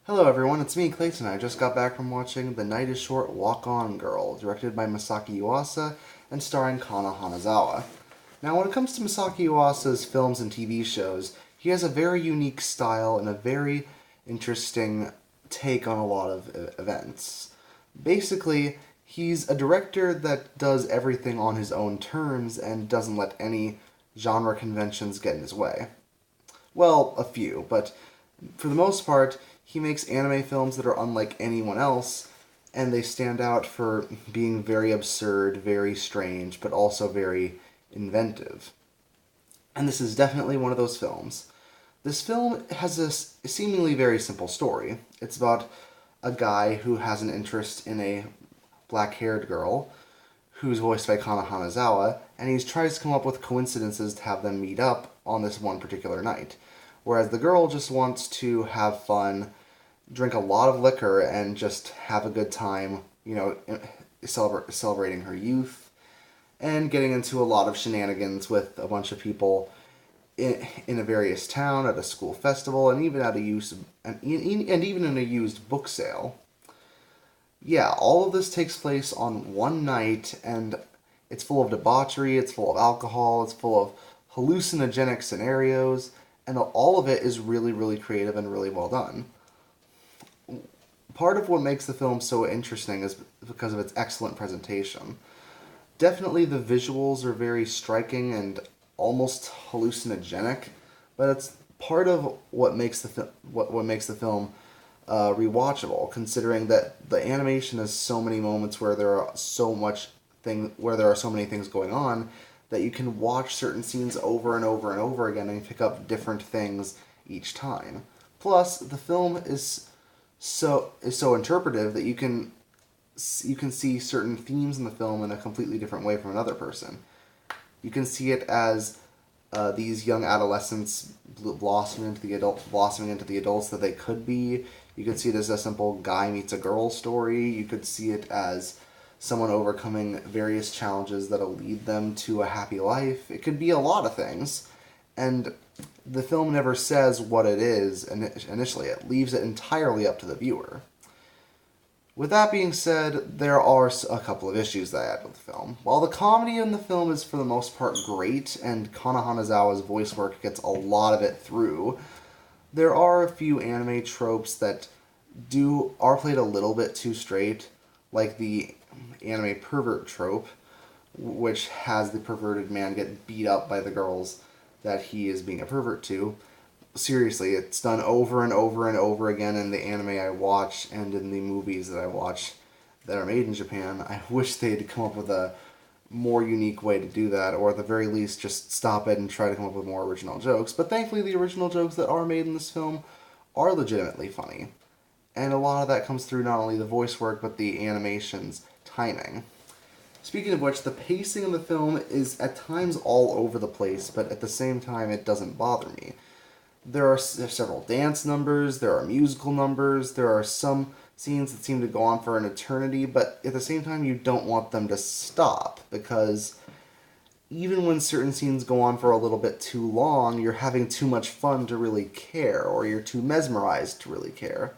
Hello everyone, it's me, Clayton. I just got back from watching The Night is Short, Walk On Girl, directed by Masaaki Yuasa and starring Kana Hanazawa. Now, when it comes to Masaaki Yuasa's films and TV shows, he has a very unique style and a very interesting take on a lot of events. Basically, he's a director that does everything on his own terms and doesn't let any genre conventions get in his way. Well, a few, but for the most part, he makes anime films that are unlike anyone else, and they stand out for being very absurd, very strange, but also very inventive. And this is definitely one of those films. This film has a seemingly very simple story. It's about a guy who has an interest in a black-haired girl who's voiced by Kana Hanazawa, and he tries to come up with coincidences to have them meet up on this one particular night. Whereas the girl just wants to have fun, drink a lot of liquor, and just have a good time, celebrating her youth, and getting into a lot of shenanigans with a bunch of people in a various town, at a school festival, and even at and even in a used book sale. Yeah, all of this takes place on one night, and it's full of debauchery, it's full of alcohol, it's full of hallucinogenic scenarios, and all of it is really, really creative and really well done. Part of what makes the film so interesting is because of its excellent presentation. Definitely the visuals are very striking and almost hallucinogenic, but it's part of what makes what makes the film rewatchable, considering that the animation has so many moments where there are so many things going on that you can watch certain scenes over and over and over again and pick up different things each time. Plus, the film is so interpretive that you can see certain themes in the film in a completely different way from another person. You can see it as these young adolescents blossoming into the adults that they could be. You could see it as a simple guy meets a girl story. You could see it as someone overcoming various challenges that'll lead them to a happy life. It could be a lot of things, and the film never says what it is initially. It leaves it entirely up to the viewer. With that being said, there are a couple of issues that I had with the film. While the comedy in the film is for the most part great, and Kana Hanazawa's voice work gets a lot of it through, there are a few anime tropes that are played a little bit too straight, like the anime pervert trope, which has the perverted man get beat up by the girls that he is being a pervert to. Seriously, it's done over and over and over again in the anime I watch and in the movies that I watch that are made in Japan. I wish they'd come up with a more unique way to do that, or at the very least just stop it and try to come up with more original jokes. But thankfully, the original jokes that are made in this film are legitimately funny. And a lot of that comes through not only the voice work, but the animation's timing. Speaking of which, the pacing of the film is at times all over the place, but at the same time, it doesn't bother me. There's several dance numbers, there are musical numbers, there are some scenes that seem to go on for an eternity, but at the same time, you don't want them to stop, because even when certain scenes go on for a little bit too long, you're having too much fun to really care, or you're too mesmerized to really care.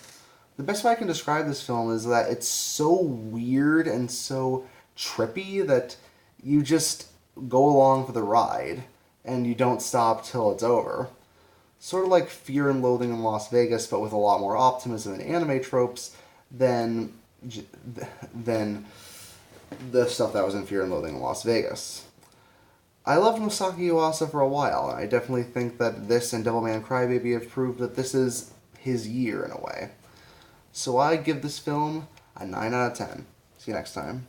The best way I can describe this film is that it's so weird and so trippy that you just go along for the ride, and you don't stop till it's over. Sort of like Fear and Loathing in Las Vegas, but with a lot more optimism and anime tropes than the stuff that was in Fear and Loathing in Las Vegas. I loved Masaaki Yuasa for a while, and I definitely think that this and Devilman Crybaby have proved that this is his year in a way. So I give this film a 9 out of 10. See you next time.